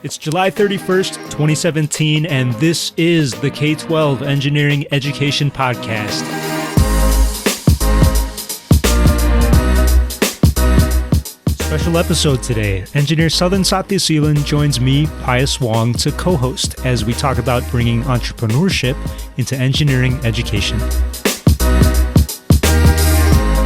It's July 31st, 2017, and this is the K-12 Engineering Education Podcast. Special episode today. Engineer Sadhan Sathyaseelan joins me, Pius Wong, to co-host as we talk about bringing entrepreneurship into engineering education.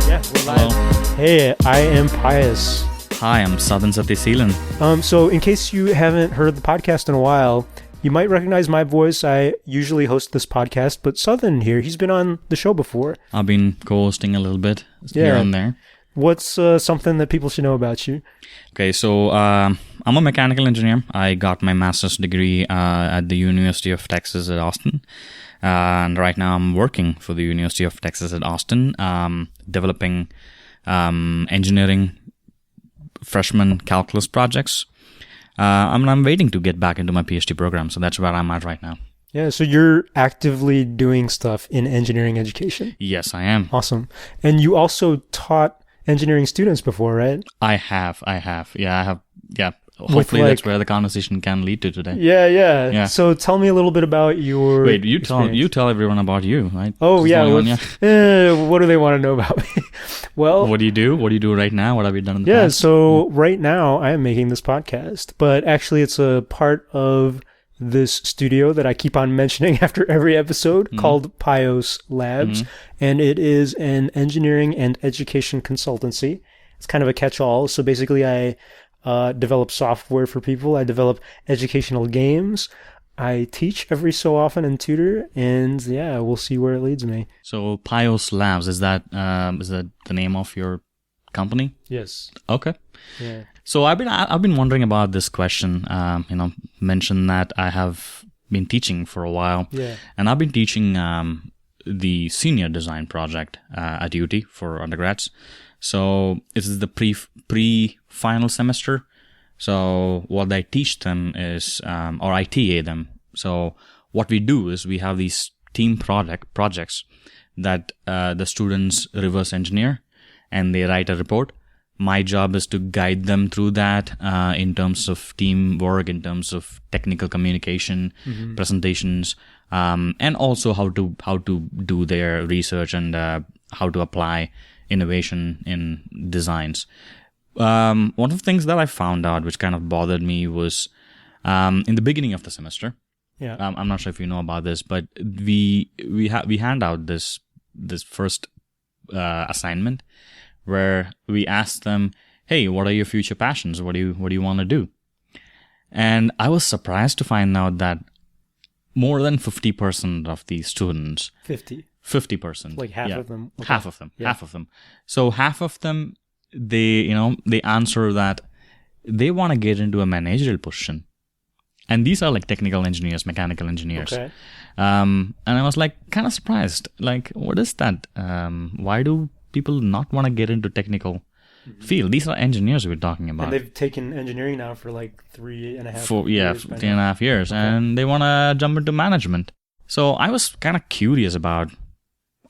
Yeah, we're live. Hello. Hey, I am Pius. Hi, I'm Sadhan Sathyaseelan. So in case you haven't heard the podcast in a while, you might recognize my voice. I usually host this podcast, but Sadhan here, he's been on the show before. I've been co-hosting a little bit here and there. What's something that people should know about you? Okay, so I'm a mechanical engineer. I got my master's degree at the University of Texas at Austin. And right now I'm working for the University of Texas at Austin, developing engineering freshman calculus projects. I'm waiting to get back into my PhD program, so that's where I'm at right now. Yeah, so you're actively doing stuff in engineering education. Yes, I am. Awesome. And you also taught engineering students before, right? I have. Yeah, I have. Yeah. Hopefully that's where the conversation can lead to today. Yeah. So tell me a little bit about your you tell everyone about you, right? Oh, yeah. What do they want to know about me? Well, what do you do? What do you do right now? What have you done in the past? So right now I am making this podcast, but actually it's a part of this studio that I keep on mentioning after every episode called Pius Labs, and it is an engineering and education consultancy. It's kind of a catch-all. So basically I develop software for people. I develop educational games. I teach every so often and tutor, and yeah, we'll see where it leads me. So Pius Labs, is that the name of your company? Yes. Okay. Yeah. So I've been wondering about this question. Mentioned that I have been teaching for a while. Yeah. And I've been teaching the senior design project at UT for undergrads. So this is the pre-final semester. So what I teach them is, or I TA them. So what we do is we have these team projects that the students reverse engineer and they write a report. My job is to guide them through that in terms of teamwork, in terms of technical communication, presentations, and also how to do their research and how to apply innovation in designs. One of the things that I found out, which kind of bothered me, was in the beginning of the semester. Yeah. I'm not sure if you know about this, but we hand out this first assignment where we ask them, "Hey, what are your future passions? What do you want to do?" And I was surprised to find out that more than 50% of the students, 50%, like half of them, okay. half of them. So half of them, they answer that they want to get into a managerial position, and these are like technical engineers, mechanical engineers. Okay. And I was like kind of surprised, like, what is that? Why do people not want to get into technical field? These are engineers we're talking about. And they've taken engineering now for like 3.5 years. 3.5 years, okay. And they want to jump into management. So I was kind of curious about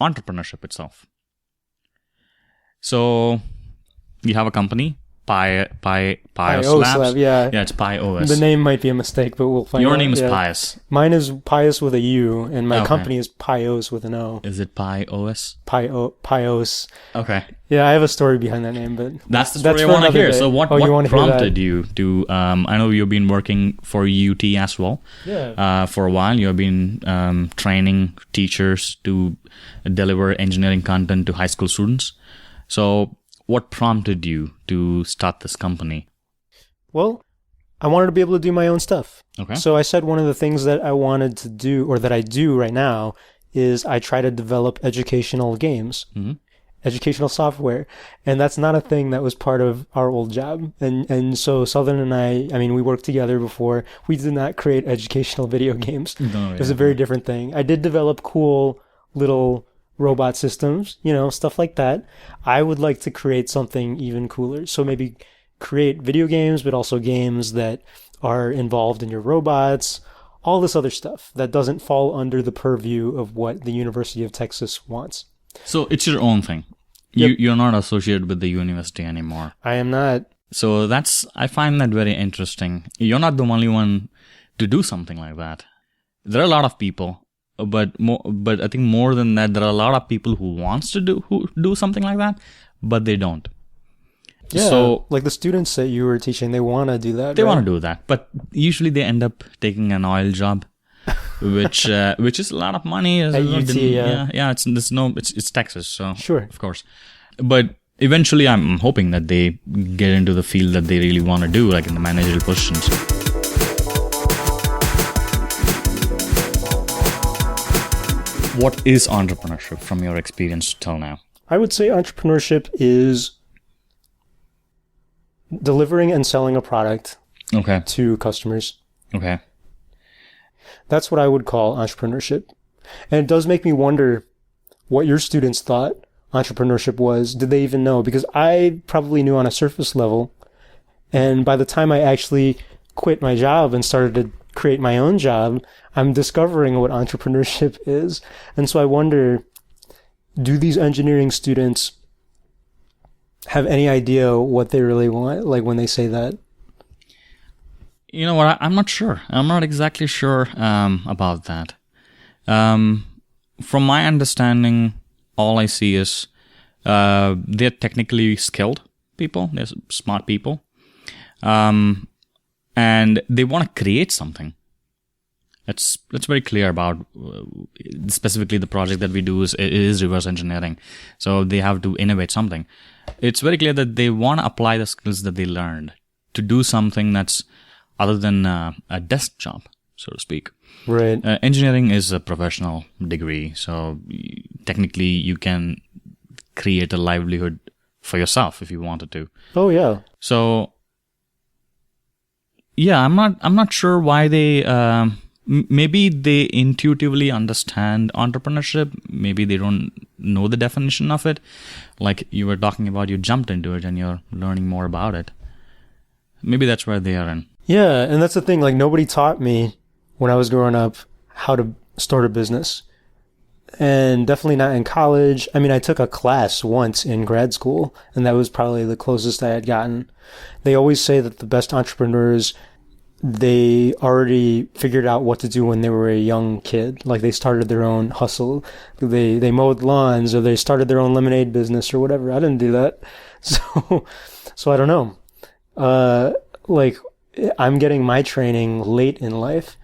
entrepreneurship itself. So we have a company, Pius Labs. Yeah, it's Pius. The name might be a mistake, but we'll find out. Your name is Pius. Mine is Pius with a U, and my company is Pius with an O. Is it Pius? Pius. Okay. Yeah, I have a story behind that name, but that's the story I want to hear. So what prompted you to? I know you've been working for UT as well. Yeah. For a while, you've been training teachers to deliver engineering content to high school students. So what prompted you to start this company? Well, I wanted to be able to do my own stuff. Okay. So I said one of the things that I wanted to do, or that I do right now, is I try to develop educational games, educational software. And that's not a thing that was part of our old job. And so Sadhan and I mean, we worked together before. We did not create educational video games. No, it was a very different thing. I did develop cool little robot systems, stuff like that. I would like to create something even cooler. So maybe create video games, but also games that are involved in your robots, all this other stuff that doesn't fall under the purview of what the University of Texas wants. So it's your own thing. Yep. You're not associated with the university anymore. I am not. So I find that very interesting. You're not the only one to do something like that. There are a lot of people, but I think more than that, there are a lot of people who do something like that, but they don't. Yeah, so, like the students that you were teaching, they want to do that. They want to do that, but usually they end up taking an oil job, which is a lot of money. At UT, yeah. It's Texas, so sure, of course. But eventually, I'm hoping that they get into the field that they really want to do, like in the managerial positions. What is entrepreneurship from your experience till now? I would say entrepreneurship is delivering and selling a product to customers. Okay. That's what I would call entrepreneurship. And it does make me wonder what your students thought entrepreneurship was. Did they even know? Because I probably knew on a surface level. And by the time I actually quit my job and started to create my own job, I'm discovering what entrepreneurship is. And so I wonder, do these engineering students have any idea what they really want, like when they say that? You know what? I'm not sure. I'm not exactly sure about that. From my understanding, all I see is they're technically skilled people. They're smart people. And they want to create something. That's very clear about specifically the project that we do is reverse engineering. So they have to innovate something. It's very clear that they want to apply the skills that they learned to do something that's other than a desk job, so to speak. Right. Engineering is a professional degree, so technically you can create a livelihood for yourself if you wanted to. Oh yeah. So yeah, I'm not sure why they. Maybe they intuitively understand entrepreneurship. Maybe they don't know the definition of it. Like you were talking about, you jumped into it and you're learning more about it. Maybe that's where they are in. Yeah, and that's the thing. Like nobody taught me when I was growing up how to start a business. And definitely not in college. I mean, I took a class once in grad school, and that was probably the closest I had gotten. They always say that the best entrepreneurs, they already figured out what to do when they were a young kid. Like they started their own hustle. They mowed lawns, or they started their own lemonade business or whatever. I didn't do that. So I don't know. Like I'm getting my training late in life.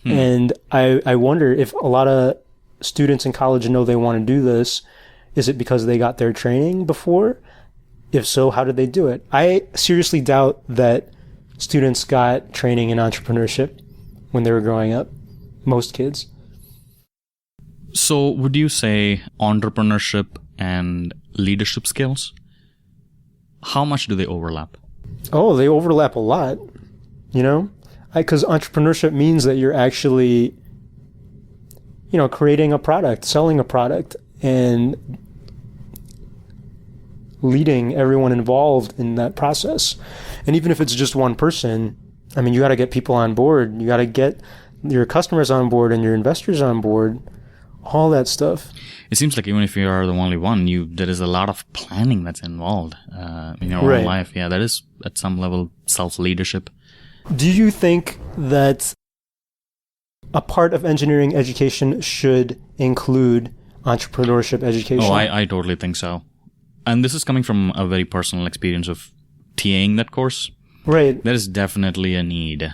And I wonder if a lot of students in college know they want to do this. Is it because they got their training before? If so, how did they do it? I seriously doubt that students got training in entrepreneurship when they were growing up. Most kids. So would you say entrepreneurship and leadership skills, how much do they overlap? Oh, they overlap a lot, you know? Because entrepreneurship means that you're actually, creating a product, selling a product, and leading everyone involved in that process. And even if it's just one person, I mean, you got to get people on board. You got to get your customers on board and your investors on board, all that stuff. It seems like even if you are the only one, there is a lot of planning that's involved in your own life. Yeah, that is at some level self-leadership. Do you think that a part of engineering education should include entrepreneurship education? Oh, I totally think so. And this is coming from a very personal experience of TAing that course. Right. There is definitely a need.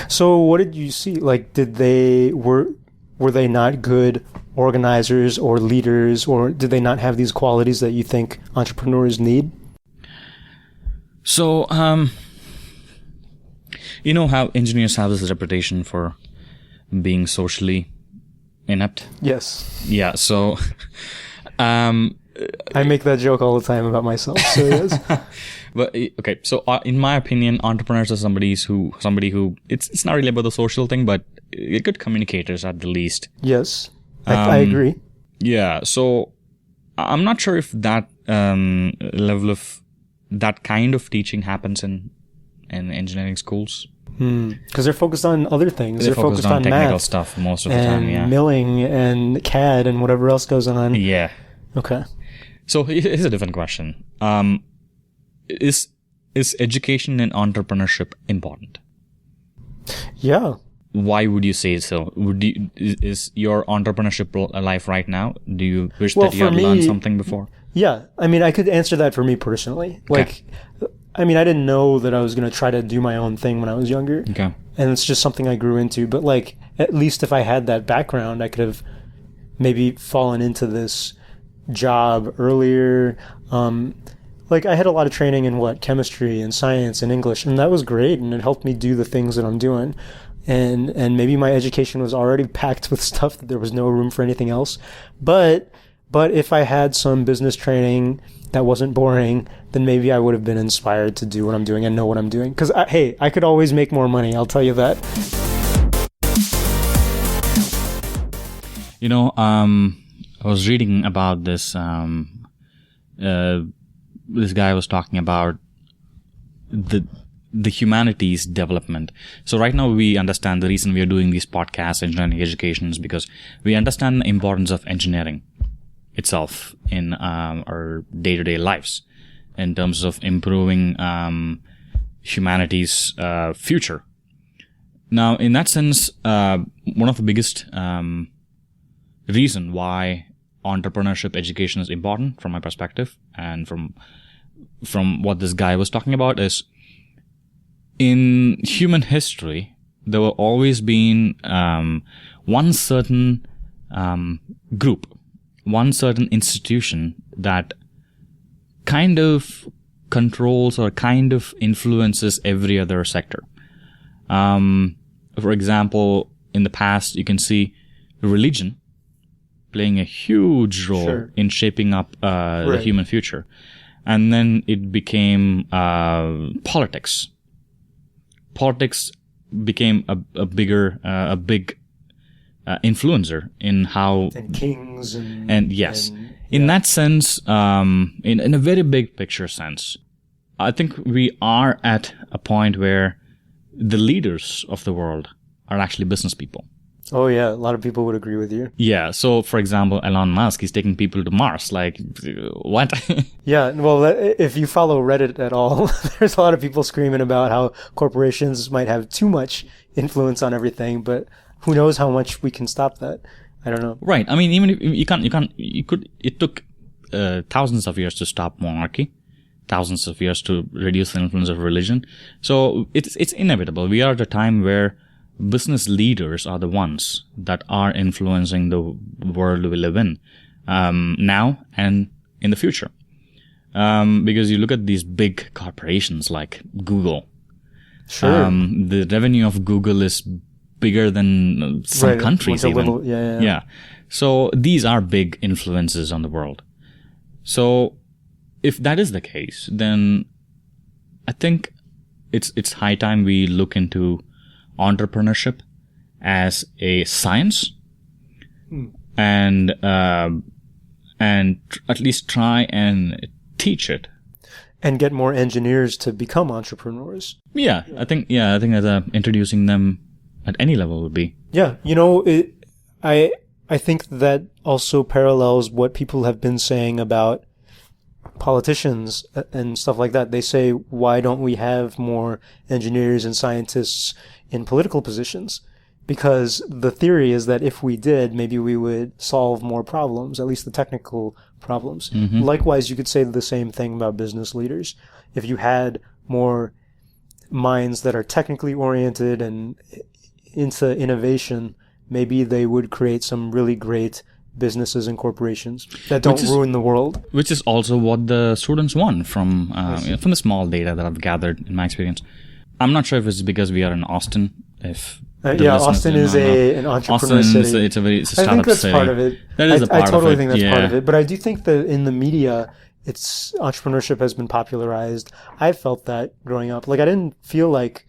So what did you see? Like, were they not good organizers or leaders, or did they not have these qualities that you think entrepreneurs need? So, you know how engineers have this reputation for being socially inept? Yes. Yeah, so I make that joke all the time about myself, so yes. But okay, so in my opinion, entrepreneurs are somebody who it's not really about the social thing, but good communicators at the least. Yes, I agree. Yeah, so I'm not sure if that level of that kind of teaching happens in engineering schools. Because they're focused on other things. They're focused on technical math stuff most of the time. Yeah, milling and CAD and whatever else goes on. Yeah. Okay. So here's a different question. Is is education and entrepreneurship important? Yeah. Why would you say so? Is your entrepreneurship life right now? Do you wish that you had learned something before? Yeah. I mean, I could answer that for me personally. Like, I mean, I didn't know that I was going to try to do my own thing when I was younger. Okay. And it's just something I grew into. But like, at least if I had that background, I could have maybe fallen into this job earlier. Like, I had a lot of training in chemistry and science and English, and that was great, and it helped me do the things that I'm doing. And maybe my education was already packed with stuff that there was no room for anything else. But if I had some business training that wasn't boring, then maybe I would have been inspired to do what I'm doing and know what I'm doing. Because, hey, I could always make more money, I'll tell you that. You know, I was reading about this. This guy was talking about the humanities development. So right now we understand the reason we are doing these podcasts, engineering education, is because we understand the importance of engineering itself in our day-to-day lives in terms of improving humanity's future. Now, in that sense, one of the biggest reason why entrepreneurship education is important from my perspective and from what this guy was talking about is, in human history, there were always been one certain group, one certain institution that kind of controls or kind of influences every other sector. For example, in the past, you can see religion playing a huge role in shaping up the human future. And then it became politics. Politics became a big influencer in how... And kings and yes. In that sense, in a very big picture sense, I think we are at a point where the leaders of the world are actually business people. Oh, yeah. A lot of people would agree with you. Yeah. So, for example, Elon Musk, he's taking people to Mars. Like, what? Yeah. Well, if you follow Reddit at all, there's a lot of people screaming about how corporations might have too much influence on everything, but who knows how much we can stop that. I don't know. Right. I mean, even if it took thousands of years to stop monarchy, thousands of years to reduce the influence of religion. So it's inevitable. We are at a time where business leaders are the ones that are influencing the world we live in now and in the future. Because you look at these big corporations like Google. Sure. The revenue of Google is bigger than some countries even. Yeah. So these are big influences on the world. So if that is the case, then I think it's high time we look into entrepreneurship as a science and at least try and teach it and get more engineers to become entrepreneurs. I think that introducing them at any level would be. Yeah, you know, I think that also parallels what people have been saying about politicians and stuff like that. They say, why don't we have more engineers and scientists in political positions? Because the theory is that if we did, maybe we would solve more problems, at least the technical problems. Mm-hmm. Likewise, you could say the same thing about business leaders. If you had more minds that are technically oriented and into innovation, maybe they would create some really great businesses and corporations that don't ruin the world. Which is also what the students want from the small data that I've gathered in my experience. I'm not sure if it's because we are in Austin. Austin is an entrepreneur city. It's a startup city. I think that's part of it. That is a part of it. I totally think that's part of it. But I do think that in the media, entrepreneurship has been popularized. I felt that growing up. Like, I didn't feel like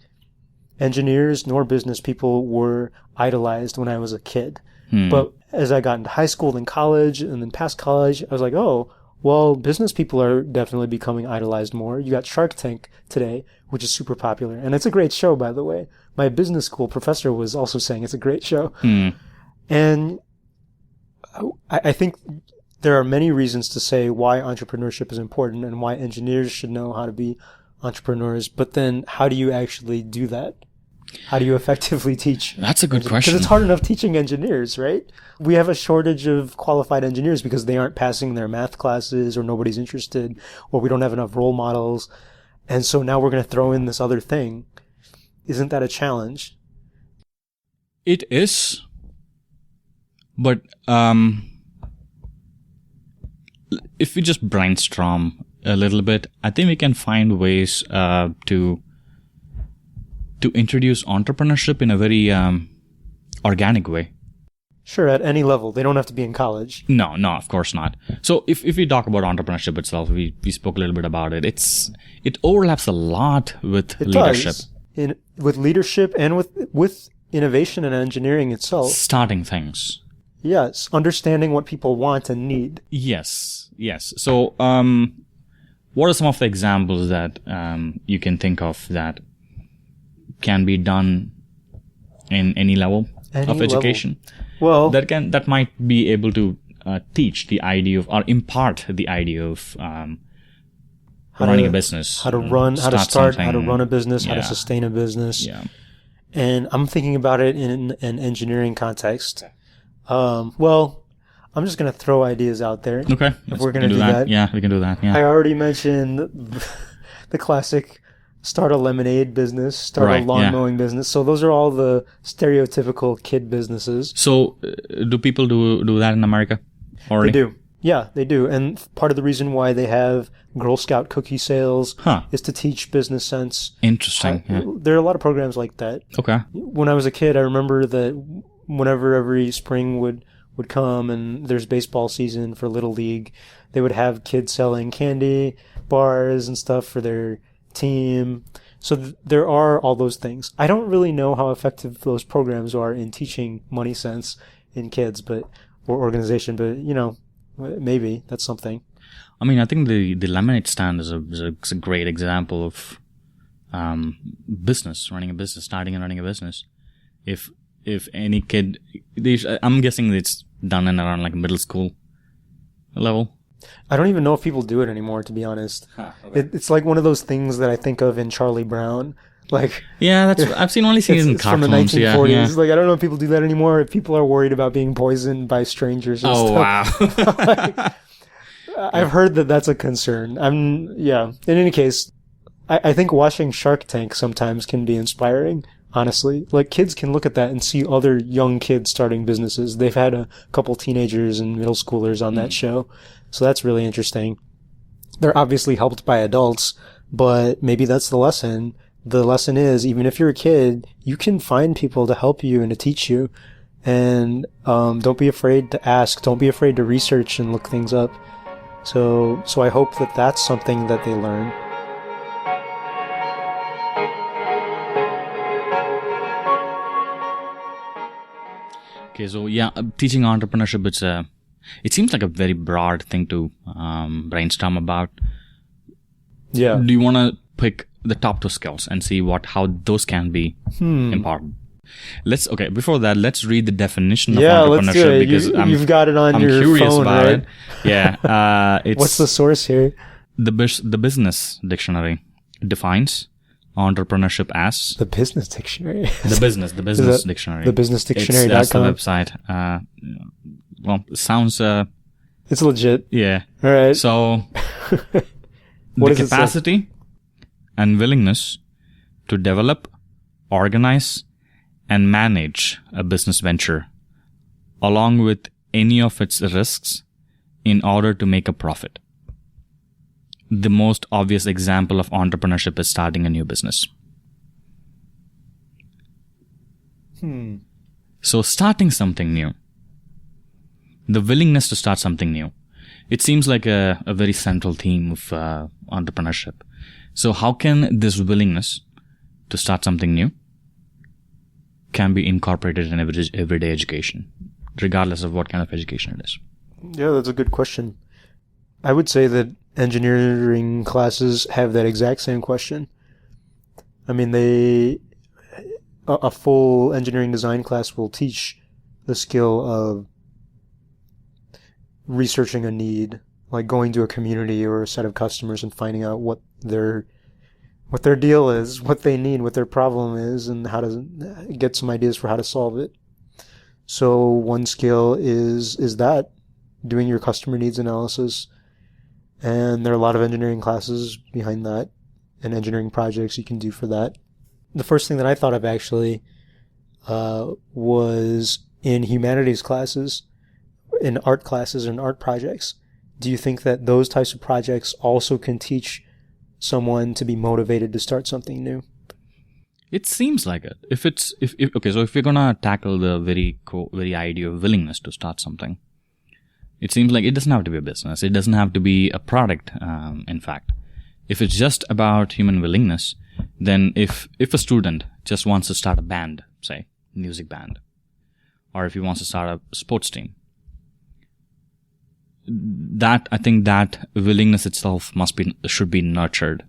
engineers nor business people were idolized when I was a kid. But as I got into high school and college and then past college, I was like, oh, well, business people are definitely becoming idolized more. You got Shark Tank today, which is super popular. And it's a great show, by the way. My business school professor was also saying it's a great show. And I think there are many reasons to say why entrepreneurship is important and why engineers should know how to be entrepreneurs, but then how do you actually do that? How do you effectively teach? That's a good question. Because it's hard enough teaching engineers, right? We have a shortage of qualified engineers because they aren't passing their math classes, or nobody's interested, or we don't have enough role models. And so now we're going to throw in this other thing. Isn't that a challenge? It is. But if we just brainstorm a little bit, I think we can find ways to introduce entrepreneurship in a very organic way. Sure, at any level. They don't have to be in college. No, of course not. So if we talk about entrepreneurship itself, we spoke a little bit about it. It overlaps a lot with leadership. With leadership and with innovation and engineering itself. Starting things. Yes, understanding what people want and need. Yes. So what are some of the examples that you can think of that can be done in any level of education? Well, that might be able to teach the idea of, or impart the idea of running a business, how to run a business, how to sustain a business. Yeah. And I'm thinking about it in an engineering context. Well, I'm just going to throw ideas out there. Okay. If we're going to do that. Yeah, we can do that. Yeah. I already mentioned the classic start a lemonade business, start a lawn mowing business. So those are all the stereotypical kid businesses. So do people do that in America already? They do. Yeah, they do. And part of the reason why they have Girl Scout cookie sales is to teach business sense. Interesting. There are a lot of programs like that. Okay. When I was a kid, I remember that whenever every spring would come and there's baseball season for Little League, they would have kids selling candy bars and stuff for their team. So there are all those things. I don't really know how effective those programs are in teaching money sense in kids, or organization, but maybe that's something. I mean, I think the lemonade stand is a great example of business, starting and running a business. If any kid, I'm guessing it's done in around like middle school level. I don't even know if people do it anymore, to be honest. Okay. It's like one of those things that I think of in Charlie Brown. Like, yeah, I've only seen it in cartoons. From the 1940s. Yeah. Like, I don't know if people do that anymore. If people are worried about being poisoned by strangers and stuff. Wow. I've heard that that's a concern. In any case, I think watching Shark Tank sometimes can be inspiring, honestly. Like, kids can look at that and see other young kids starting businesses. They've had a couple teenagers and middle schoolers on that show. So that's really interesting. They're obviously helped by adults, but maybe that's the lesson. The lesson is, even if you're a kid, you can find people to help you and to teach you. And don't be afraid to ask. Don't be afraid to research and look things up. So I hope that that's something that they learn. Okay, so teaching entrepreneurship, it seems like a very broad thing to brainstorm about. Yeah. Do you want to pick the top 2 skills and see how those can be important? Before that, let's read the definition of entrepreneurship. Let's do it. Because you've got it on your curious phone, about right? it. Yeah. What's the source here? The Business Dictionary defines entrepreneurship as the Business Dictionary. the business dictionary. Thebusinessdictionary.com. That's the website. It sounds. It's legit. Yeah. All right. So, the capacity and willingness to develop, organize, and manage a business venture, along with any of its risks, in order to make a profit. The most obvious example of entrepreneurship is starting a new business. So starting something new, the willingness to start something new, it seems like a very central theme of entrepreneurship. So how can this willingness to start something new can be incorporated in everyday education, regardless of what kind of education it is? Yeah, that's a good question. I would say that engineering classes have that exact same question. I mean, a full engineering design class will teach the skill of researching a need, like going to a community or a set of customers and finding out what their what their deal is, what they need, what their problem is, and how to get some ideas for how to solve it. So one skill is that, doing your customer needs analysis. And there are a lot of engineering classes behind that and engineering projects you can do for that. The first thing that I thought of actually was in humanities classes, in art classes and art projects. Do you think that those types of projects also can teach someone to be motivated to start something new? It seems like it. So if you're gonna tackle the very idea of willingness to start something, it seems like it doesn't have to be a business. It doesn't have to be a product. In fact, if it's just about human willingness, then if a student just wants to start a band, say music band, or if he wants to start a sports team, I think that willingness itself should be nurtured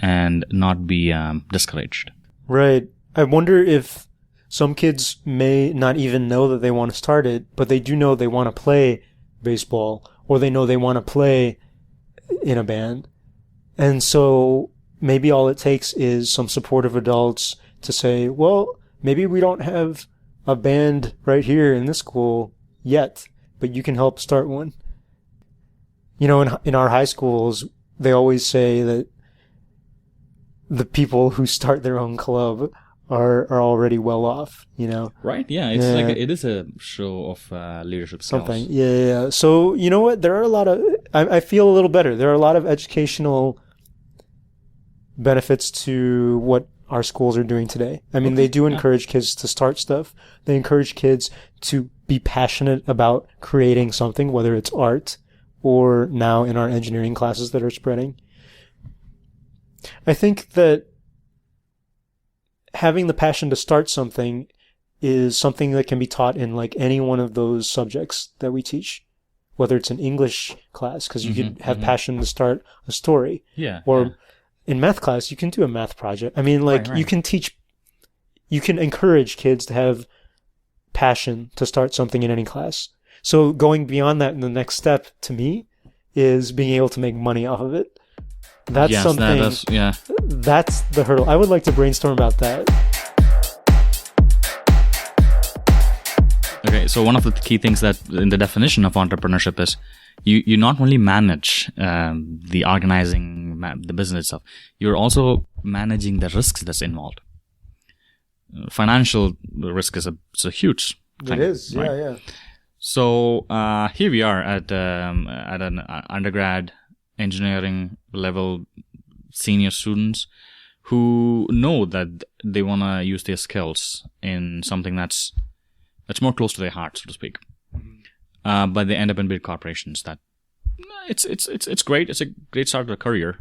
and not be discouraged. Right. I wonder if some kids may not even know that they want to start it, but they do know they want to play baseball, or they know they want to play in a band. And so maybe all it takes is some supportive adults to say, well, maybe we don't have a band right here in this school yet, but you can help start one. You know, in our high schools, they always say that the people who start their own club are already well off, you know. Right, yeah. It's like it is a show of leadership skills. Something, yeah. So, you know what? There are a lot of, I feel a little better. There are a lot of educational benefits to what our schools are doing today. I mean, they do encourage kids to start stuff. They encourage kids to be passionate about creating something, whether it's art or now in our engineering classes that are spreading. I think that having the passion to start something is something that can be taught in like any one of those subjects that we teach, whether it's an English class, because you could have passion to start a story. Or in math class, you can do a math project. I mean, like, you can encourage kids to have passion to start something in any class. So going beyond that, the next step to me is being able to make money off of it. That's something. That's the hurdle. I would like to brainstorm about that. Okay, so one of the key things that in the definition of entrepreneurship is you not only manage the organizing, the business stuff, you're also managing the risks that's involved. Financial risk is a huge thing. It is, right? yeah. So here we are at an undergrad engineering level senior students who know that they want to use their skills in something that's more close to their heart, so to speak. But they end up in big corporations. That it's great. It's a great start to a career,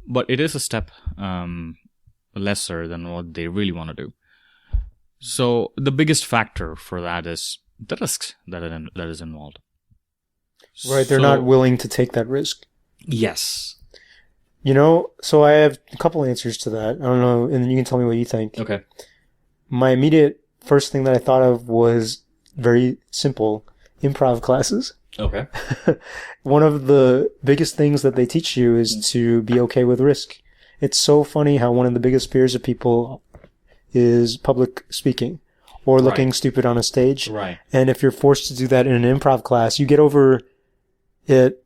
but it is a step lesser than what they really want to do. So the biggest factor for that is the risk that is involved. Right, they're not willing to take that risk. Yes. You know, so I have a couple answers to that. I don't know, and then you can tell me what you think. Okay. My immediate first thing that I thought of was very simple: improv classes. Okay. One of the biggest things that they teach you is to be okay with risk. It's so funny how one of the biggest fears of people is public speaking or looking stupid on a stage. Right. And if you're forced to do that in an improv class, you get over it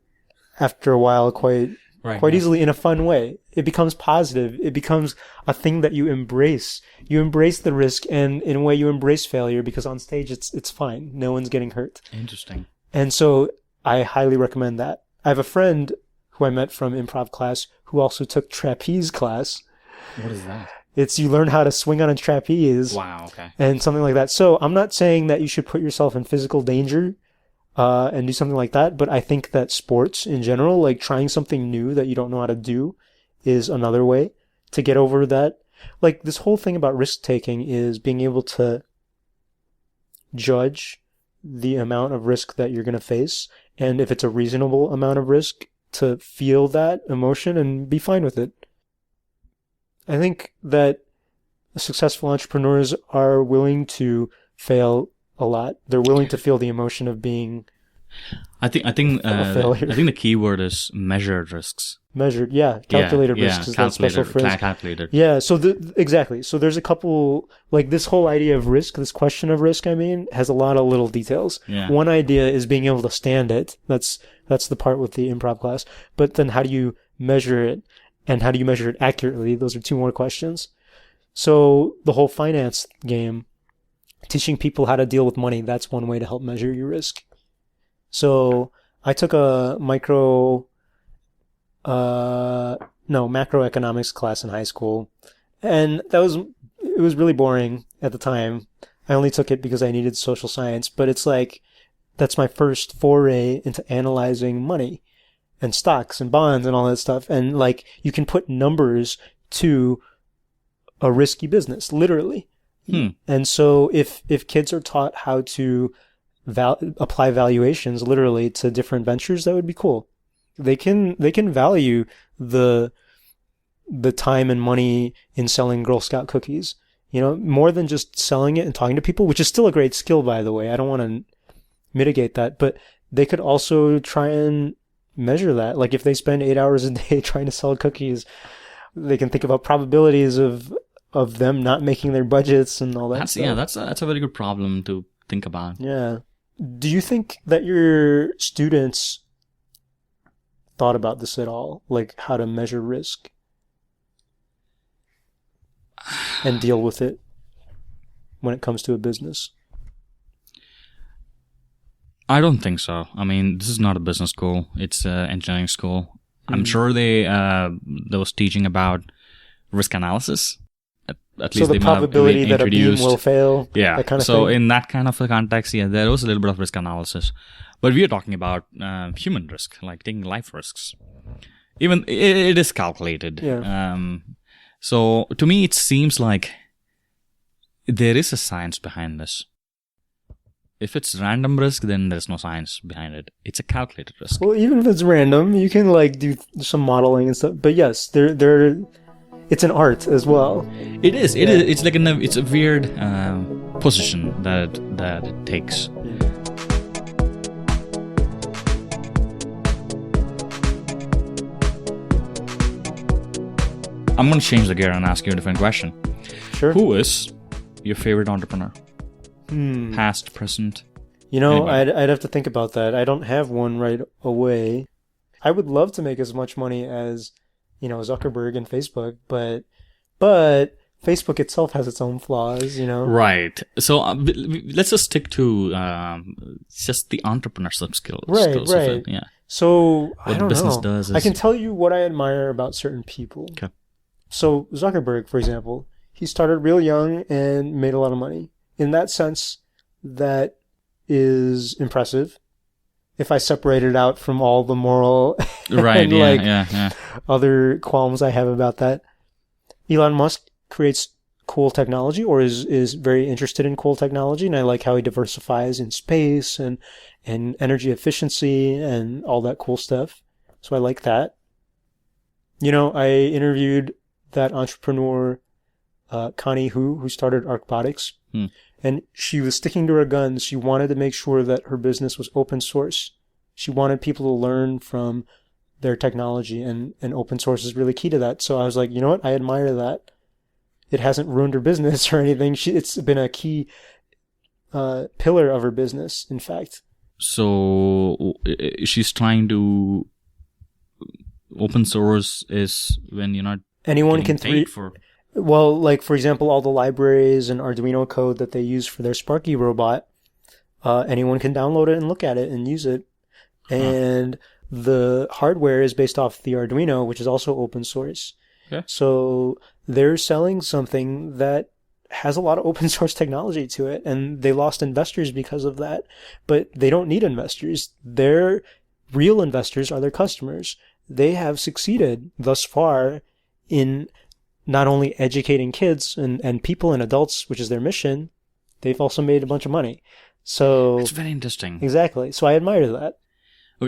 after a while quite easily in a fun way. It becomes positive. It becomes a thing that you embrace. You embrace the risk, and in a way you embrace failure, because on stage it's fine. No one's getting hurt. Interesting. And so I highly recommend that. I have a friend who I met from improv class who also took trapeze class. What is that? It's you learn how to swing on a trapeze. Wow, okay. And something like that. So I'm not saying that you should put yourself in physical danger and do something like that, but I think that sports in general, like trying something new that you don't know how to do, is another way to get over that. Like, this whole thing about risk taking is being able to judge the amount of risk that you're going to face, and if it's a reasonable amount of risk, to feel that emotion and be fine with it. I think that successful entrepreneurs are willing to fail a lot. They're willing to feel the emotion of being I think the key word is measured risks. Measured, yeah. Calculated risks is that special phrase. Calculated. Yeah, so exactly. So there's a couple, like this whole idea of risk, this question of risk, I mean, has a lot of little details. Yeah. One idea is being able to stand it. That's the part with the improv class. But then how do you measure it? And how do you measure it accurately? Those are two more questions. So the whole finance game, teaching people how to deal with money, that's one way to help measure your risk. So I took a macroeconomics class in high school, and it was really boring at the time. I only took it because I needed social science, but it's like, that's my first foray into analyzing money and stocks and bonds and all that stuff. And like, you can put numbers to a risky business, literally. And so if kids are taught how to apply valuations literally to different ventures, that would be cool. They can value the time and money in selling Girl Scout cookies, more than just selling it and talking to people, which is still a great skill, by the way. I don't want to mitigate that, but they could also try and measure that. Like if they spend 8 hours a day trying to sell cookies, they can think about probabilities of them not making their budgets and all that stuff. Yeah, that's a very good problem to think about. Yeah. Do you think that your students thought about this at all? Like how to measure risk and deal with it when it comes to a business? I don't think so. I mean, this is not a business school. It's an engineering school. I'm sure they was teaching about risk analysis. At least so the probability that a beam will fail. Yeah. That kind of so thing. In that kind of a context, yeah, there was a little bit of risk analysis. But we are talking about human risk, like taking life risks. Even it is calculated. Yeah. So to me, it seems like there is a science behind this. If it's random risk, then there's no science behind it. It's a calculated risk. Well, even if it's random, you can like do some modeling and stuff. But yes, it's an art as well. It is. It is. It's like it's a weird position that it takes. I'm going to change the gear and ask you a different question. Sure. Who is your favorite entrepreneur? Past, present? I'd have to think about that. I don't have one right away. I would love to make as much money as, Zuckerberg and Facebook, but Facebook itself has its own flaws, Right. So let's just stick to just the entrepreneurship skills. Right. Of it. Yeah. So what I don't business know. does is... I can tell you what I admire about certain people. Okay. So Zuckerberg, for example, he started real young and made a lot of money. In that sense, that is impressive. If I separate it out from all the moral right, and other qualms I have about that. Elon Musk creates cool technology, or is very interested in cool technology, and I like how he diversifies in space and energy efficiency and all that cool stuff. So I like that. I interviewed that entrepreneur, Connie who started Arcbotics. And she was sticking to her guns. She wanted to make sure that her business was open source. She wanted people to learn from their technology, and open source is really key to that. So I was like, you know what? I admire that. It hasn't ruined her business or anything. It's been a key pillar of her business, in fact. So she's trying to... Open source is when you're not... Anyone can Well, like, for example, all the libraries and Arduino code that they use for their Sparky robot, anyone can download it and look at it and use it. And the hardware is based off the Arduino, which is also open source. Okay. So they're selling something that has a lot of open source technology to it, and they lost investors because of that. But they don't need investors. Their real investors are their customers. They have succeeded thus far in not only educating kids and people and adults, which is their mission, they've also made a bunch of money. So it's very interesting. Exactly. So I admire that.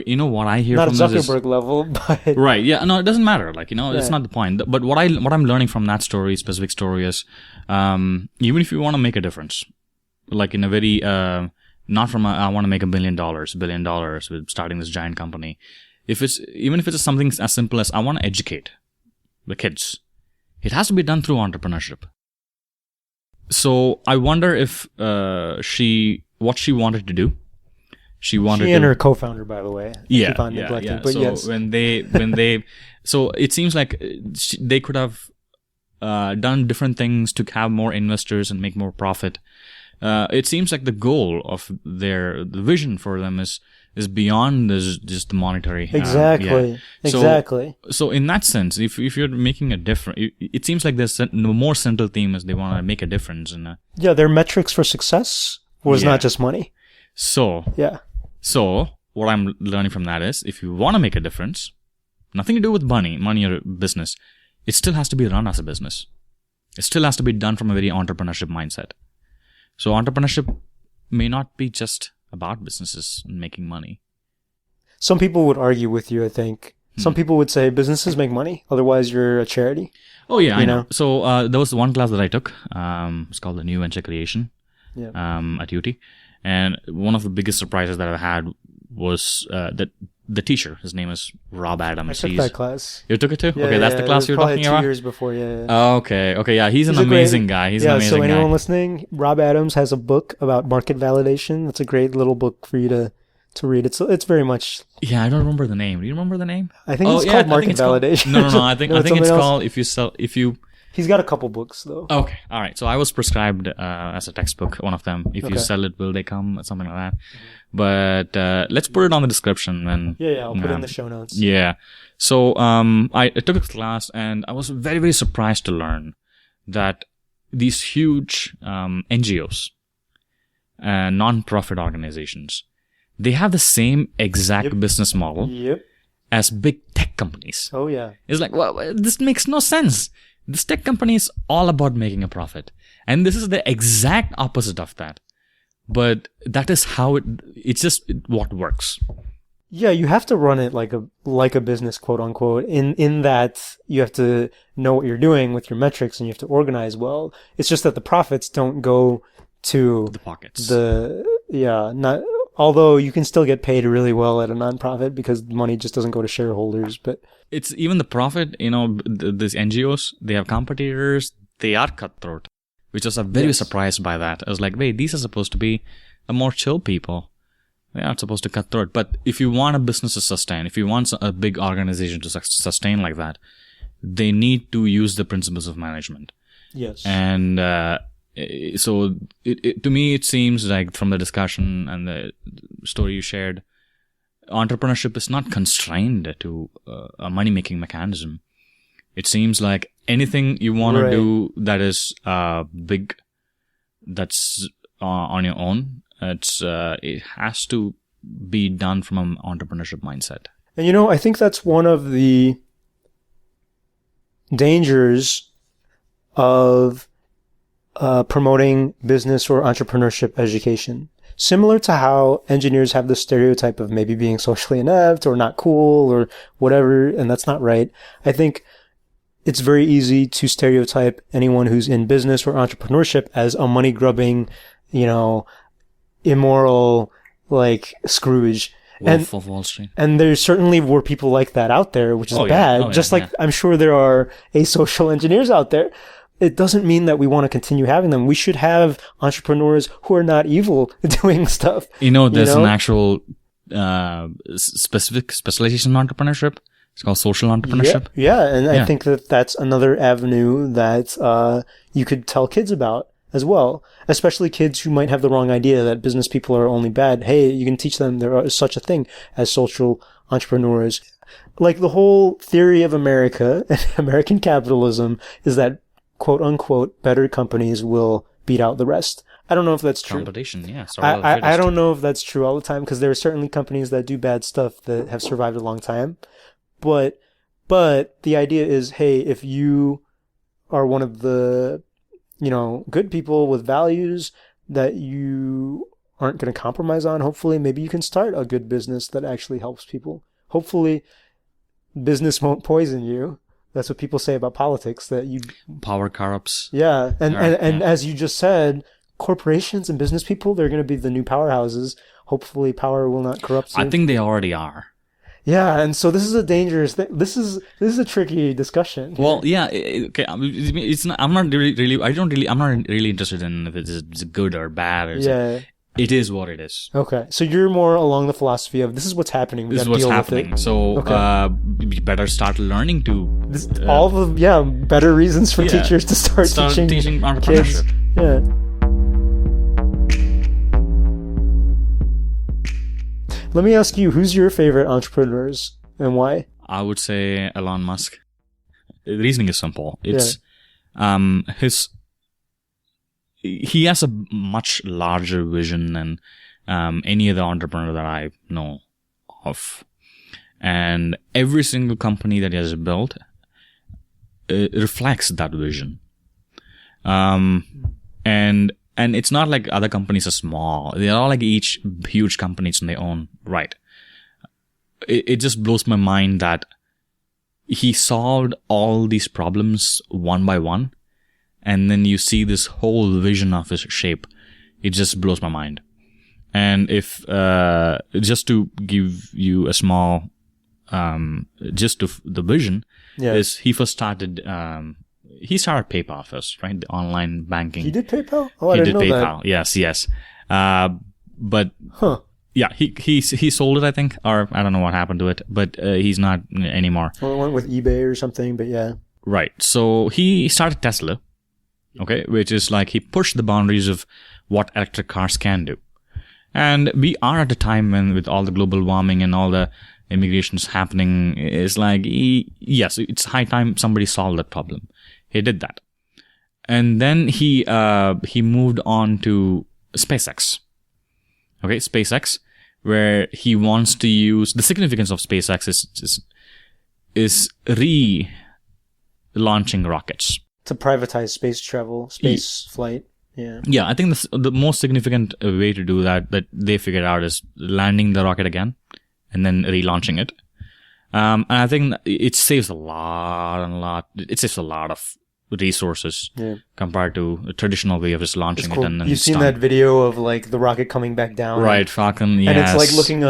You know what I hear not from at Zuckerberg level, but right. Yeah. No, it doesn't matter. Like, it's not the point. But what I'm learning from that specific story is, even if you want to make a difference, like in a very Not from I want to make $1 billion with starting this giant company. Even if it's something as simple as I want to educate the kids, it has to be done through entrepreneurship. So I wonder if what she wanted to do. She and her co-founder, by the way. Yeah. But so yes. when they so it seems like they could have done different things to have more investors and make more profit. It seems like the goal of the vision for them is beyond just the monetary. Exactly. So in that sense, if you're making a difference, it seems like the more central theme is they want to make a difference their metrics for success was not just money. So what I'm learning from that is, if you want to make a difference, nothing to do with money or business, it still has to be run as a business. It still has to be done from a very entrepreneurship mindset. So entrepreneurship may not be just about businesses and making money. Some people would argue with you, I think. Some people would say businesses make money, otherwise you're a charity. Oh yeah, I know. So there was one class that I took. It's called the New Venture Creation at UT. And one of the biggest surprises that I've had was that the teacher, his name is Rob Adams. I took that class. You took it too? Yeah, okay, that's the class you're talking about? 2 years before, Okay, yeah, he's an amazing guy. He's an amazing guy. So anyone listening, Rob Adams has a book about market validation. It's a great little book for you to read. It's very much... Yeah, I don't remember the name. Do you remember the name? I think it's called Market Validation. No, I think it's called if you... He's got a couple books, though. Okay. All right. So I was prescribed as a textbook, one of them. If you sell it, will they come? Something like that. But let's put it on the description. I'll put it in the show notes. Yeah. So I took a class, and I was very, very surprised to learn that these huge NGOs, non-profit organizations, they have the same exact business model as big tech companies. Oh, yeah. It's like, well, this makes no sense. This tech company is all about making a profit. And this is the exact opposite of that. But that is how it's just what works. Yeah, you have to run it like a business, quote unquote, in that you have to know what you're doing with your metrics and you have to organize well. It's just that the profits don't go to the pockets. Although you can still get paid really well at a nonprofit because money just doesn't go to shareholders. But it's even the profit, these NGOs, they have competitors, they are cutthroat, which was very surprised by that. I was like, wait, these are supposed to be a more chill people. They aren't supposed to cutthroat. But if you want a business to sustain, if you want a big organization to sustain like that, they need to use the principles of management. Yes. And so to me, it seems like from the discussion and the story you shared, entrepreneurship is not constrained to a money-making mechanism. It seems like anything you want to do that is big, that's on your own, it has to be done from an entrepreneurship mindset. And I think that's one of the dangers of promoting business or entrepreneurship education. Similar to how engineers have the stereotype of maybe being socially inept or not cool or whatever, and that's not right. I think it's very easy to stereotype anyone who's in business or entrepreneurship as a money-grubbing, immoral, like Scrooge. Wolf of Wall Street. And there certainly were people like that out there, which is bad. I'm sure there are asocial engineers out there. It doesn't mean that we want to continue having them. We should have entrepreneurs who are not evil doing stuff. There's an actual specific specialization in entrepreneurship. It's called social entrepreneurship. I think that's another avenue that you could tell kids about as well, especially kids who might have the wrong idea that business people are only bad. Hey, you can teach them there is such a thing as social entrepreneurs. Like the whole theory of America and American capitalism is that quote unquote better companies will beat out the rest. I don't know if that's true. Competition, yeah. I don't know if that's true all the time because there are certainly companies that do bad stuff that have survived a long time. But the idea is, hey, if you are one of the, good people with values that you aren't going to compromise on, hopefully maybe you can start a good business that actually helps people. Hopefully business won't poison you. That's what people say about politics, that you... Power corrupts. Yeah. And as you just said, corporations and business people, they're going to be the new powerhouses. Hopefully power will not corrupt you. I think they already are. Yeah, and so this is a dangerous thing. This is a tricky discussion. Well, yeah, okay. It's not. I'm not really. I'm not really interested in if it's good or bad. Or it is what it is. Okay, so you're more along the philosophy of this is what's happening. This is what's happening. So we better start learning to. All the better reasons for teachers to start teaching entrepreneurship. Kids. Yeah. Let me ask you, who's your favorite entrepreneurs and why? I would say Elon Musk. The reasoning is simple. It's he has a much larger vision than any other entrepreneur that I know of. And every single company that he has built reflects that vision. And it's not like other companies are small. They're all like each huge companies in their own right. It just blows my mind that he solved all these problems one by one. And then you see this whole vision of his shape. It just blows my mind. And if, just to give you a small, gist of the vision, is he first started, he started PayPal first, right? The online banking. He did PayPal? Oh, I didn't know PayPal. that. Yes. But yeah, he sold it, I think, or I don't know what happened to it, but he's not anymore. Well, it went with eBay or something, but yeah. Right. So he started Tesla, okay, which is like he pushed the boundaries of what electric cars can do. And we are at a time when, with all the global warming and all the immigrations happening, it's like, yes, it's high time somebody solved that problem. He did that. And then he moved on to SpaceX. Okay, SpaceX, where he wants to use, the significance of SpaceX is relaunching rockets. To privatize space travel, space flight. Yeah. Yeah, I think the most significant way to do that they figured out is landing the rocket again and then relaunching it. And I think it saves a lot. It saves a lot of resources compared to the traditional way of just launching it. And you've seen that video of like the rocket coming back down, right? Falcon, yes. And it's like looking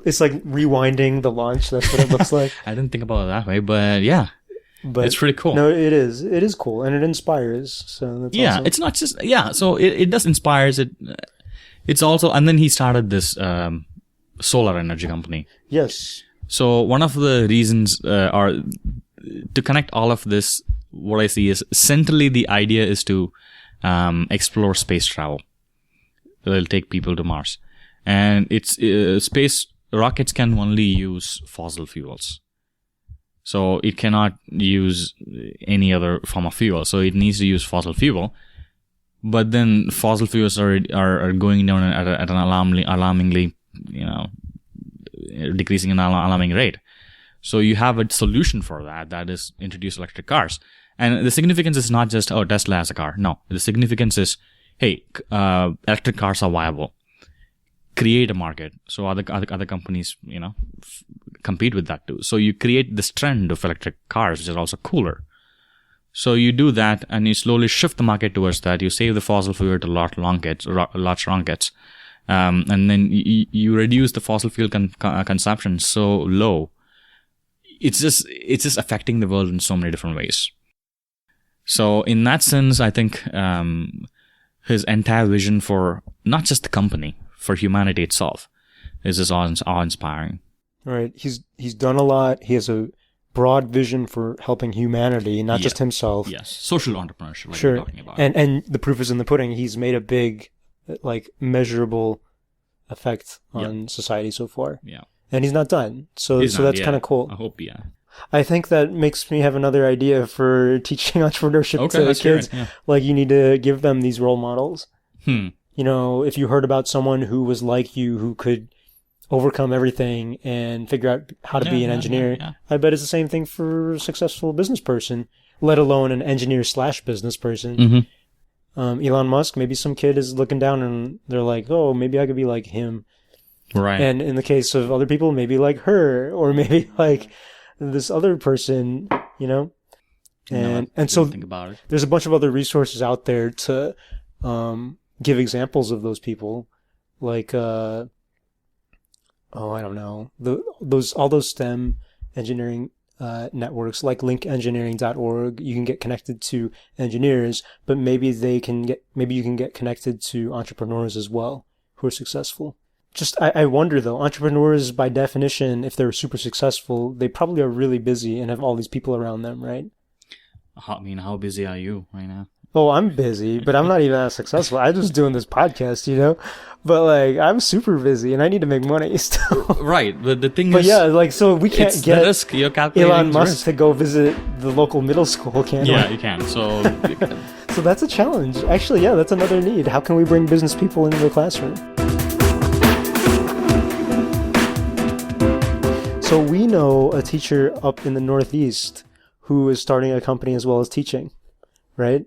it's like rewinding the launch. That's what it looks like. I didn't think about it that way, but yeah. But it's pretty cool. No, it is. It is cool, and it inspires. So that's awesome. It's not just So it does inspires it. It's also, and then he started this solar energy company. Yes. So one of the reasons are to connect all of this. What I see is centrally the idea is to explore space travel. It'll take people to Mars, and it's space rockets can only use fossil fuels. So it cannot use any other form of fuel. So it needs to use fossil fuel. But then fossil fuels are going down at an alarmingly, decreasing an alarming rate. So you have a solution for that. That is introduce electric cars. And the significance is not just, Tesla has a car. No, the significance is, hey, electric cars are viable. Create a market. So other companies, compete with that too. So you create this trend of electric cars, which is also cooler. So you do that and you slowly shift the market towards that. You save the fossil fuel to large rockets. And then you reduce the fossil fuel consumption so low. It's just affecting the world in so many different ways. So in that sense, I think his entire vision for not just the company, for humanity itself, is just awe-inspiring. Right. He's done a lot. He has a broad vision for helping humanity, not just himself. Yes. Social entrepreneurship, like sure. We're talking about. And the proof is in the pudding. He's made a big, measurable effect on society so far. Yeah. And he's not done. So that's kind of cool. I hope, yeah. I think that makes me have another idea for teaching entrepreneurship to kids. Yeah. Like, you need to give them these role models. If you heard about someone who was like you, who could overcome everything and figure out how to be an engineer, I bet it's the same thing for a successful business person, let alone an engineer/business person. Elon Musk, maybe some kid is looking down and they're like, oh, maybe I could be like him. Right. And in the case of other people, maybe like her, or maybe like this other person, And so think about it. There's a bunch of other resources out there to give examples of those people, like I don't know, all those STEM engineering networks like linkengineering.org. You can get connected to engineers, but maybe you can get connected to entrepreneurs as well who are successful. Just I wonder though, entrepreneurs by definition, if they're super successful, they probably are really busy and have all these people around them, right? I mean, how busy are you right now? Oh, I'm busy, but I'm not even that successful. I'm just doing this podcast, you know? But, like, I'm super busy, and I need to make money still. Right, but the thing But is... yeah, like, so we can't it's get the risk. You're calculating Elon the Musk risk. to go visit the local middle school, can Yeah, we? you can. So... So that's a challenge. Actually, yeah, that's another need. How can we bring business people into the classroom? So we know a teacher up in the Northeast who is starting a company as well as teaching, right?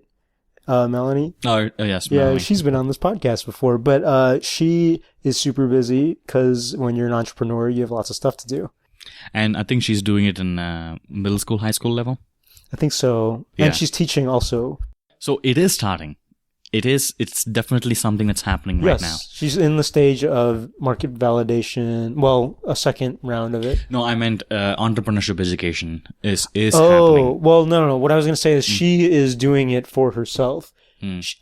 Melanie? Yes, Yeah, Melanie. she's been on this podcast before, but she is super busy because when you're an entrepreneur, you have lots of stuff to do. And I think she's doing it in middle school, high school level. I think so. Yeah. And she's teaching also. So it is starting. It's definitely something that's happening right now. Yes, she's in the stage of market validation. Well, a second round of it. No, I meant entrepreneurship education is Oh, happening. well, no. What I was going to say is she is doing it for herself.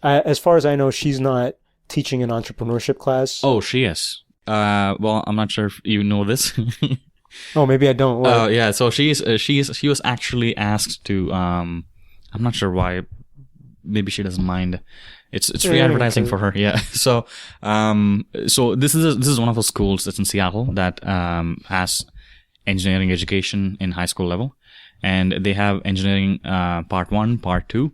As far as I know, she's not teaching an entrepreneurship class. Oh, she is. Well, I'm not sure if you know this. Oh, maybe I don't. What? Yeah. So she was actually asked to. I'm not sure why. Maybe she doesn't mind. It's free advertising for her. Yeah. So this is one of those schools that's in Seattle that has engineering education in high school level, and they have engineering part 1, part 2,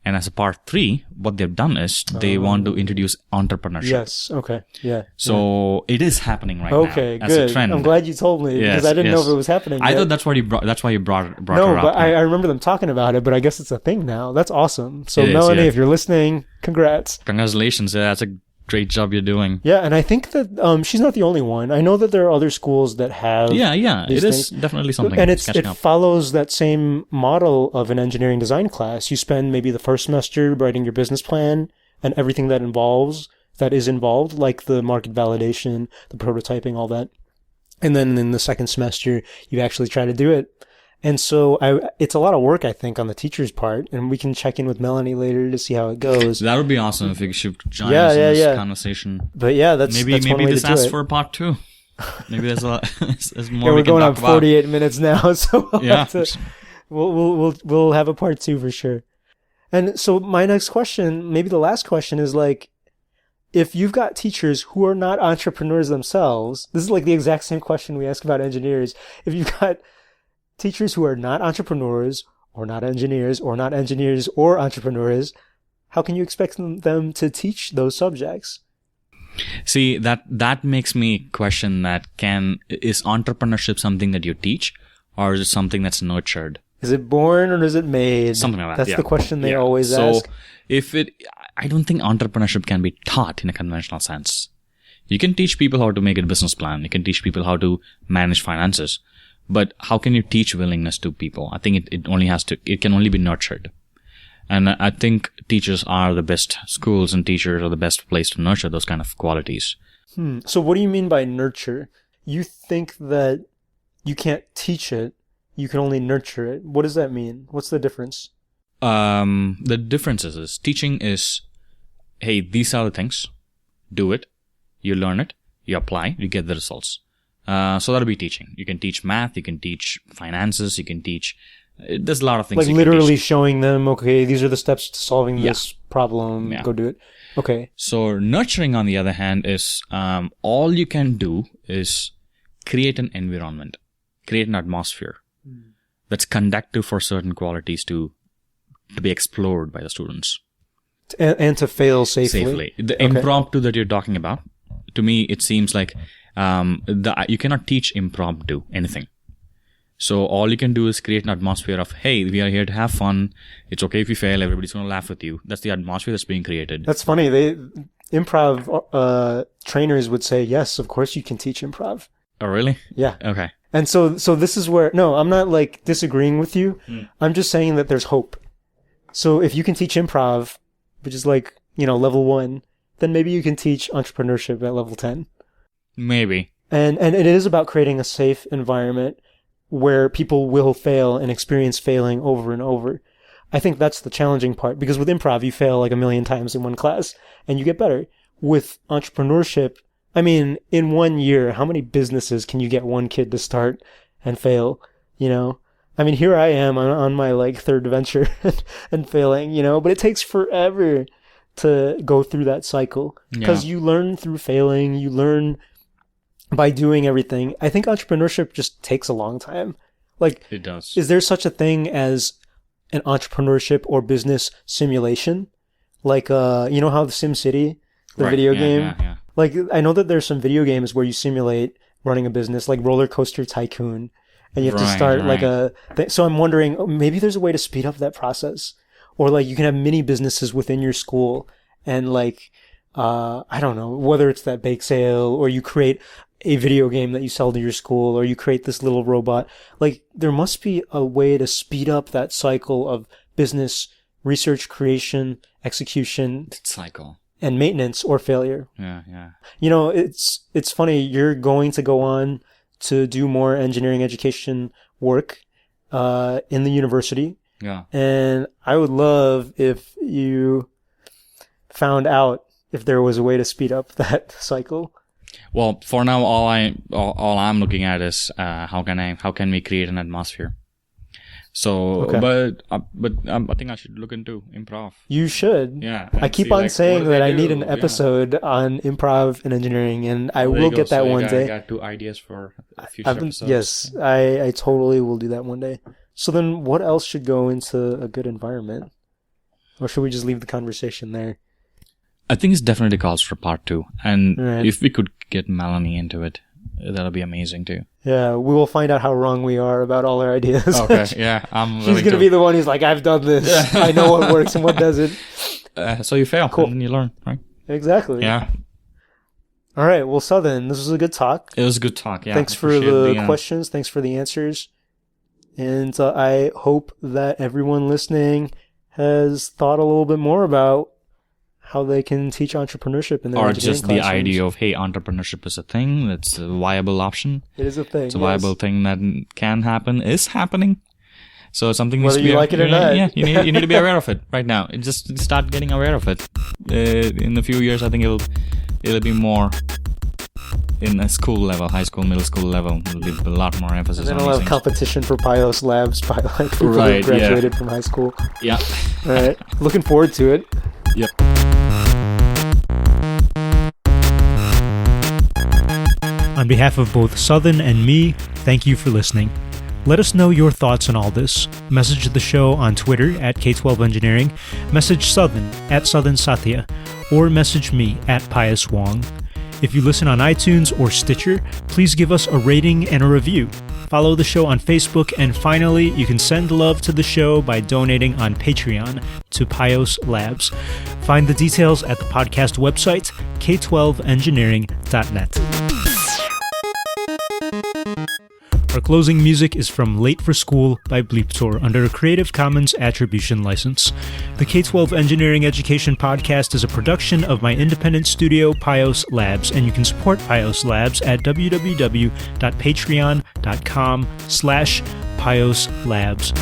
and as a part 3, what they've done is they want to introduce entrepreneurship. Yes. Okay. Yeah. So it is happening right now. Okay. As Good. a trend. I'm glad you told me because I didn't know if it was happening. I yet. thought that's why you brought No, her up. but I remember them talking about it, but I guess it's a thing now. That's awesome. So It is, Melanie, yeah. if you're listening, congrats. Congratulations. That's a great job you're doing. Yeah, and I think that she's not the only one. I know that there are other schools that have Yeah. these It is things. definitely something. And that's it catching up. follows that same model of an engineering design class. You spend maybe the first semester writing your business plan and everything that is involved, like the market validation, the prototyping, all that. And then in the second semester, you actually try to do it. And so it's a lot of work, I think, on the teacher's part. And we can check in with Melanie later to see how it goes. That would be awesome if you should join Yeah, us in yeah, this yeah. conversation. But yeah, that's one Maybe way this to do asks it. for a part 2. Maybe there's there's more Yeah, we we're can going on talk about. 48 minutes now, so Yeah. we'll have a part 2 for sure. And so my next question, maybe the last question, is like, if you've got teachers who are not entrepreneurs themselves, this is like the exact same question we ask about engineers. If you've got teachers who are not entrepreneurs or not engineers or not engineers or entrepreneurs, how can you expect them to teach those subjects? See, that makes me question that is entrepreneurship something that you teach, or is it something that's nurtured? Is it born or is it made? Something like that. That's yeah. the question they always so ask. I don't think entrepreneurship can be taught in a conventional sense. You can teach people how to make a business plan. You can teach people how to manage finances. But how can you teach willingness to people? I think it can only be nurtured. And I think teachers are the best schools, and teachers are the best place to nurture those kind of qualities. So what do you mean by nurture? You think that you can't teach it, you can only nurture it. What does that mean? What's the difference? The difference is teaching is, hey, these are the things. Do it. You learn it. You apply. You get the results. So that'll be teaching. You can teach math. You can teach finances. You can teach. There's a lot of things. Like you literally can teach. showing them, okay, these are the steps to solving Yeah. this problem. Yeah. Go do it. Okay. So nurturing, on the other hand, is all you can do is create an environment, create an atmosphere that's conducive for certain qualities to be explored by the students. And to fail safely. The impromptu that you're talking about, to me, it seems like you cannot teach impromptu anything. So all you can do is create an atmosphere of, hey, we are here to have fun. It's okay if you fail. Everybody's going to laugh with you. That's the atmosphere that's being created. That's funny. Improv trainers would say, yes, of course you can teach improv. Oh, really? Yeah. Okay. And so this is where, no, I'm not like disagreeing with you. I'm just saying that there's hope. So if you can teach improv, which is like, level 1, then maybe you can teach entrepreneurship at level 10. Maybe. And it is about creating a safe environment where people will fail and experience failing over and over. I think that's the challenging part, because with improv, you fail like a million times in one class and you get better. With entrepreneurship, I mean, in 1 year, how many businesses can you get one kid to start and fail? You know, I mean, here I am on my like third venture and failing, you know, but it takes forever to go through that cycle, because you learn through failing, you learn by doing everything. I think entrepreneurship just takes a long time. Like, it does. Is there such a thing as an entrepreneurship or business simulation? Like, you know how the SimCity, the video game? Yeah. Like, I know that there's some video games where you simulate running a business, like Roller Coaster Tycoon, and you have to start like a thing. So I'm wondering, maybe there's a way to speed up that process. Or like you can have mini businesses within your school, and like, I don't know, whether it's that bake sale, or you create a video game that you sell to your school, or you create this little robot. Like, there must be a way to speed up that cycle of business, research, creation, execution, cycle, and maintenance or failure. Yeah. You know, it's funny. You're going to go on to do more engineering education work in the university. Yeah. And I would love if you found out if there was a way to speed up that cycle. Well, for now, all I'm looking at is how can we create an atmosphere. So, but I think I should look into improv. You should. Yeah. I keep on saying that I need an episode on improv and engineering, and I will get that one day. I got 2 ideas for future episodes. Yes, I totally will do that one day. So then what else should go into a good environment? Or should we just leave the conversation there? I think it's definitely calls for part 2. And if we could get Melanie into it, that'll be amazing too. Yeah, we will find out how wrong we are about all our ideas. Okay, yeah. She's going to be the one who's like, I've done this. I know what works and what doesn't. So you fail, cool. And then you learn, right? Exactly. Yeah. All right, well, Sadhan, this was a good talk. It was a good talk, yeah. Thanks for the questions. Thanks for the answers. And I hope that everyone listening has thought a little bit more about how they can teach entrepreneurship in their engineering just the classrooms. idea of, hey, entrepreneurship is a thing. That's a viable option. It is a thing. It's a viable thing that can happen, is happening. So it's something whether you like it or not. Yeah, you need to be aware of it right now. Just start getting aware of it. In a few years, I think it'll be more in a school level, high school, middle school level. There'll be a lot more emphasis on these things. And then we'll have competition for Pius Labs by like people who graduated from high school. Yeah. All right. Looking forward to it. Yep. On behalf of both Sadhan and me, thank you for listening. Let us know your thoughts on all this. Message the show on Twitter at K12 Engineering, message Sadhan at Sadhan Sathya, or message me at Pius Wong. If you listen on iTunes or Stitcher, please give us a rating and a review. Follow the show on Facebook, and finally, you can send love to the show by donating on Patreon to Pius Labs. Find the details at the podcast website, k12engineering.net. Our closing music is from Late for School by Bleeptor under a Creative Commons Attribution license. The K12 Engineering Education Podcast is a production of my independent studio, Pius Labs, and you can support Pius Labs at www.patreon.com/Pius Labs.